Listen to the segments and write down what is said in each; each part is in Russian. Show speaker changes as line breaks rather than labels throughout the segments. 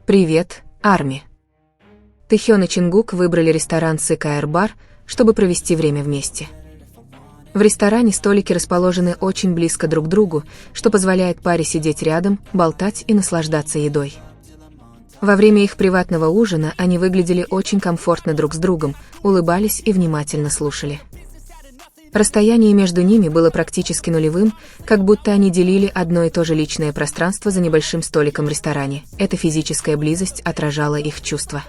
Привет, Арми. Тэхён и Чингук выбрали ресторан Сыкаэр Бар, чтобы провести время вместе. В ресторане столики расположены очень близко друг к другу, что позволяет паре сидеть рядом, болтать и наслаждаться едой. Во время их приватного ужина они выглядели очень комфортно друг с другом, улыбались и внимательно слушали. Расстояние между ними было практически нулевым, как будто они делили одно и то же личное пространство за небольшим столиком в ресторане. Эта физическая близость отражала их чувства.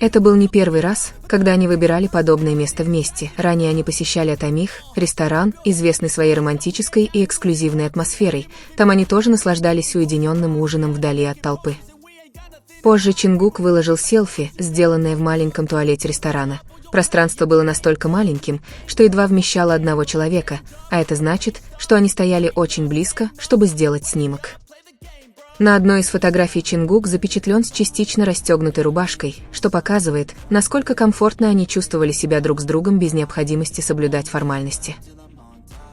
Это был не первый раз, когда они выбирали подобное место вместе. Ранее они посещали Атомих, ресторан, известный своей романтической и эксклюзивной атмосферой. Там они тоже наслаждались уединенным ужином вдали от толпы. Позже Чингук выложил селфи, сделанное в маленьком туалете ресторана. Пространство было настолько маленьким, что едва вмещало одного человека, а это значит, что они стояли очень близко, чтобы сделать снимок. На одной из фотографий Чингук запечатлен с частично расстегнутой рубашкой, что показывает, насколько комфортно они чувствовали себя друг с другом без необходимости соблюдать формальности.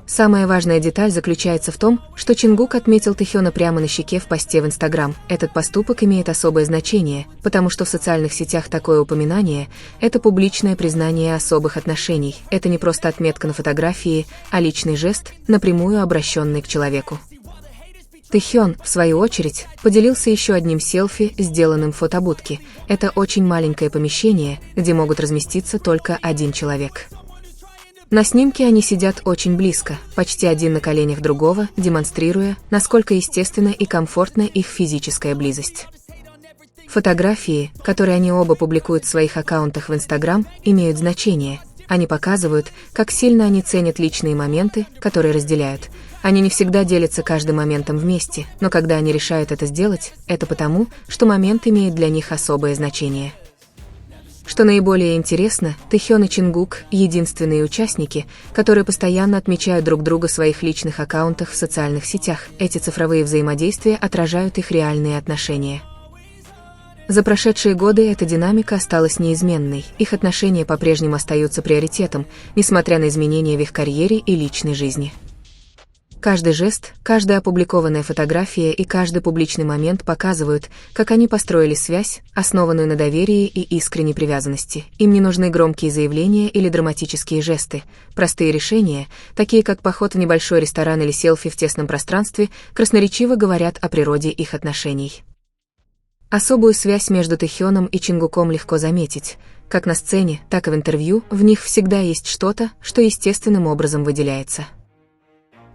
Самая важная деталь заключается в том, что Чингук отметил Тэхёна прямо на щеке в посте в Инстаграм. Этот поступок имеет особое значение, потому что в социальных сетях такое упоминание – это публичное признание особых отношений. Это не просто отметка на фотографии, а личный жест, напрямую обращенный к человеку. Тэхён, в свою очередь, поделился еще одним селфи, сделанным в фотобудке. Это очень маленькое помещение, где могут разместиться только один человек. На снимке они сидят очень близко, почти один на коленях другого, демонстрируя, насколько естественна и комфортна их физическая близость. Фотографии, которые они оба публикуют в своих аккаунтах в Инстаграм, имеют значение. Они показывают, как сильно они ценят личные моменты, которые разделяют. Они не всегда делятся каждым моментом вместе, но когда они решают это сделать, это потому, что момент имеет для них особое значение. Что наиболее интересно, Тэхён и Чингук – единственные участники, которые постоянно отмечают друг друга в своих личных аккаунтах в социальных сетях. Эти цифровые взаимодействия отражают их реальные отношения. За прошедшие годы эта динамика осталась неизменной, их отношения по-прежнему остаются приоритетом, несмотря на изменения в их карьере и личной жизни. Каждый жест, каждая опубликованная фотография и каждый публичный момент показывают, как они построили связь, основанную на доверии и искренней привязанности. Им не нужны громкие заявления или драматические жесты. Простые решения, такие как поход в небольшой ресторан или селфи в тесном пространстве, красноречиво говорят о природе их отношений. Особую связь между Тэхёном и Чингуком легко заметить. Как на сцене, так и в интервью, в них всегда есть что-то, что естественным образом выделяется.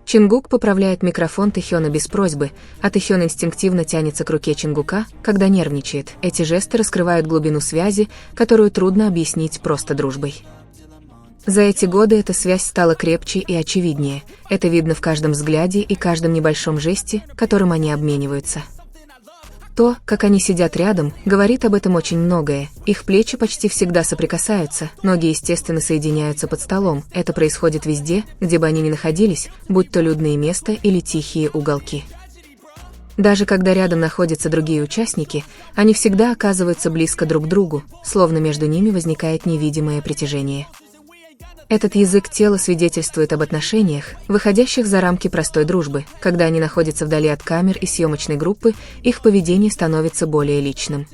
Чингук поправляет микрофон Тэхёна без просьбы, а Тэхён инстинктивно тянется к руке Чингука, когда нервничает. Эти жесты раскрывают глубину связи, которую трудно объяснить просто дружбой. За эти годы эта связь стала крепче и очевиднее. Это видно в каждом взгляде и каждом небольшом жесте, которым они обмениваются. То, как они сидят рядом, говорит об этом очень многое. Их плечи почти всегда соприкасаются, ноги естественно соединяются под столом. Это происходит везде, где бы они ни находились, будь то людные места или тихие уголки. Даже когда рядом находятся другие участники, они всегда оказываются близко друг к другу, словно между ними возникает невидимое притяжение. Этот язык тела свидетельствует об отношениях, выходящих за рамки простой дружбы. Когда они находятся вдали от камер и съемочной группы, их поведение становится более личным.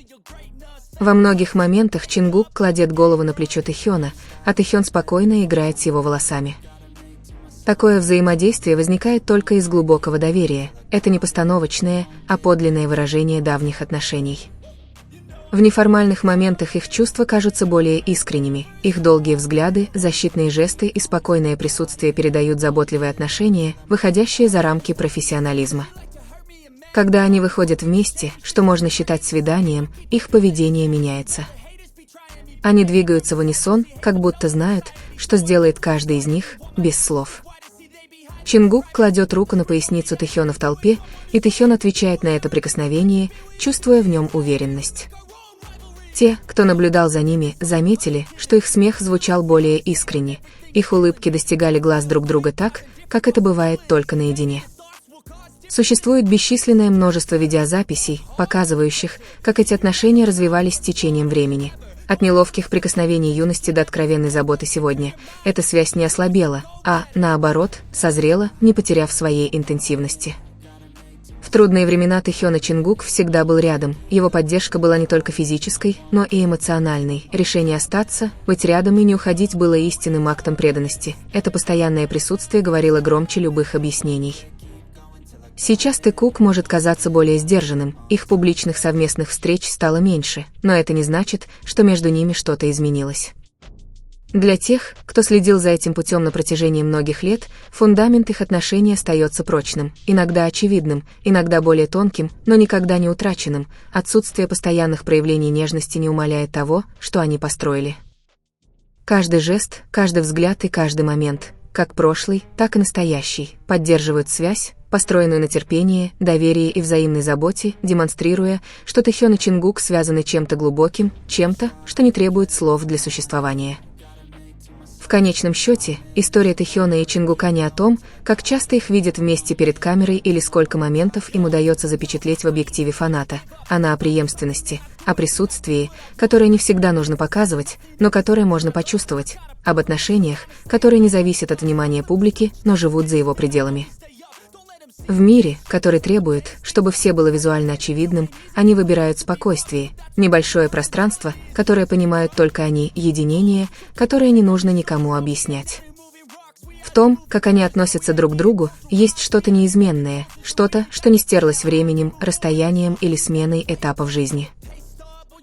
Во многих моментах Чингук кладет голову на плечо Тэхёна, а Тэхён спокойно играет с его волосами. Такое взаимодействие возникает только из глубокого доверия. Это не постановочное, а подлинное выражение давних отношений. В неформальных моментах их чувства кажутся более искренними, их долгие взгляды, защитные жесты и спокойное присутствие передают заботливые отношения, выходящие за рамки профессионализма. Когда они выходят вместе, что можно считать свиданием, их поведение меняется. Они двигаются в унисон, как будто знают, что сделает каждый из них, без слов. Чингук кладет руку на поясницу Тэхёна в толпе, и Тэхён отвечает на это прикосновение, чувствуя в нем уверенность. Те, кто наблюдал за ними, заметили, что их смех звучал более искренне, их улыбки достигали глаз друг друга так, как это бывает только наедине. Существует бесчисленное множество видеозаписей, показывающих, как эти отношения развивались с течением времени. От неловких прикосновений юности до откровенной заботы сегодня эта связь не ослабела, а, наоборот, созрела, не потеряв своей интенсивности. В В трудные времена Тэхёна Чингук всегда был рядом. Его поддержка была не только физической, но и эмоциональной. Решение остаться, быть рядом и не уходить было истинным актом преданности. Это постоянное присутствие говорило громче любых объяснений. Сейчас Тэкук может казаться более сдержанным, их публичных совместных встреч стало меньше, но это не значит, что между ними что-то изменилось. Для тех, кто следил за этим путем на протяжении многих лет, фундамент их отношений остается прочным, иногда очевидным, иногда более тонким, но никогда не утраченным. Отсутствие постоянных проявлений нежности не умаляет того, что они построили. Каждый жест, каждый взгляд и каждый момент, как прошлый, так и настоящий, поддерживают связь, построенную на терпении, доверии и взаимной заботе, демонстрируя, что Тэхён и Чингук связаны чем-то глубоким, чем-то, что не требует слов для существования. В конечном счете, история Тэхёна и Чингука не о том, как часто их видят вместе перед камерой или сколько моментов им удается запечатлеть в объективе фаната. Она о преемственности, о присутствии, которое не всегда нужно показывать, но которое можно почувствовать, об отношениях, которые не зависят от внимания публики, но живут за его пределами. В мире, который требует, чтобы все было визуально очевидным, они выбирают спокойствие, небольшое пространство, которое понимают только они, единение, которое не нужно никому объяснять. В том, как они относятся друг к другу, есть что-то неизменное, что-то, что не стерлось временем, расстоянием или сменой этапов жизни.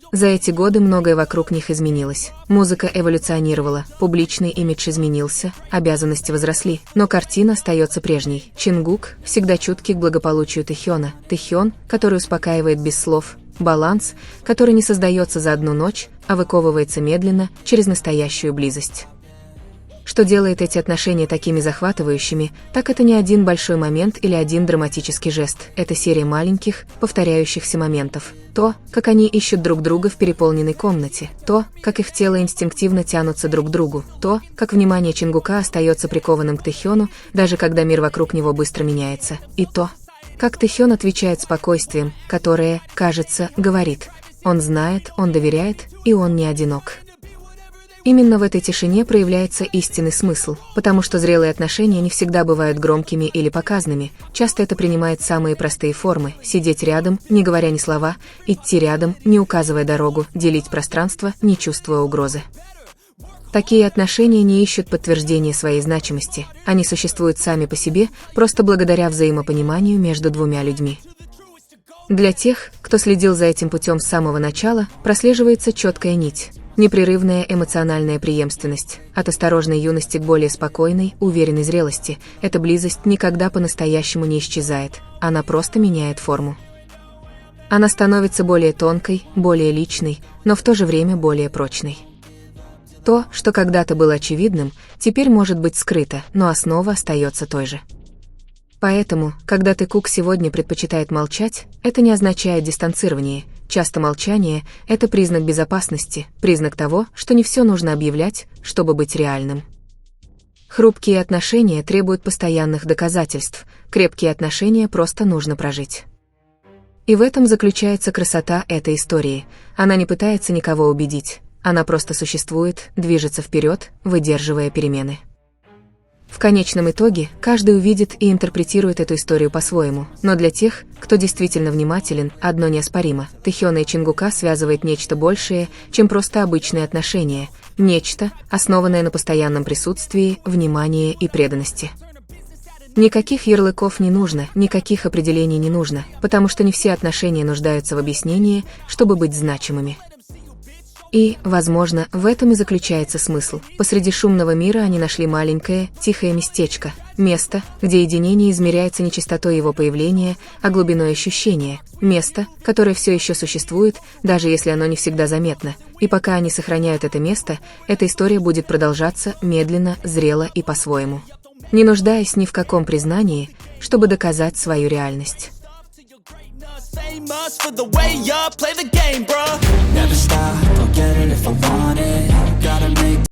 За эти годы многое вокруг них изменилось. Музыка эволюционировала, публичный имидж изменился, обязанности возросли, но картина остается прежней. Чингук всегда чуткий к благополучию Тэхёна, Тэхён, который успокаивает без слов, баланс, который не создается за одну ночь, а выковывается медленно, через настоящую близость. Что делает эти отношения такими захватывающими, так это не один большой момент или один драматический жест, это серия маленьких, повторяющихся моментов. То, как они ищут друг друга в переполненной комнате, то, как их тела инстинктивно тянутся друг к другу, то, как внимание Чингука остается прикованным к Тэхёну, даже когда мир вокруг него быстро меняется, и то, как Тэхён отвечает спокойствием, которое, кажется, говорит: он знает, он доверяет, и он не одинок. Именно в этой тишине проявляется истинный смысл, потому что зрелые отношения не всегда бывают громкими или показными, часто это принимает самые простые формы: сидеть рядом, не говоря ни слова, идти рядом, не указывая дорогу, делить пространство, не чувствуя угрозы. Такие отношения не ищут подтверждения своей значимости, они существуют сами по себе, просто благодаря взаимопониманию между двумя людьми. Для тех, кто следил за этим путем с самого начала, прослеживается четкая нить. Непрерывная эмоциональная преемственность, от осторожной юности к более спокойной, уверенной зрелости, эта близость никогда по-настоящему не исчезает, она просто меняет форму. Она становится более тонкой, более личной, но в то же время более прочной. То, что когда-то было очевидным, теперь может быть скрыто, но основа остается той же. Поэтому, когда Тэкук сегодня предпочитает молчать, это не означает дистанцирование. Часто молчание – это признак безопасности, признак того, что не все нужно объявлять, чтобы быть реальным. Хрупкие отношения требуют постоянных доказательств, крепкие отношения просто нужно прожить. И в этом заключается красота этой истории. Она не пытается никого убедить, она просто существует, движется вперед, выдерживая перемены. В конечном итоге, каждый увидит и интерпретирует эту историю по-своему, но для тех, кто действительно внимателен, одно неоспоримо: Тэхёна и Чингука связывает нечто большее, чем просто обычные отношения, нечто, основанное на постоянном присутствии, внимании и преданности. Никаких ярлыков не нужно, никаких определений не нужно, потому что не все отношения нуждаются в объяснении, чтобы быть значимыми. И, возможно, в этом и заключается смысл. Посреди шумного мира они нашли маленькое, тихое местечко, место, где единение измеряется не частотой его появления, а глубиной ощущения, место, которое все еще существует, даже если оно не всегда заметно. И пока они сохраняют это место, эта история будет продолжаться медленно, зрело и по-своему, не нуждаясь ни в каком признании, чтобы доказать свою реальность.
Famous for the way you play the game, bro. Never stop, I'll get it if I want it. Gotta make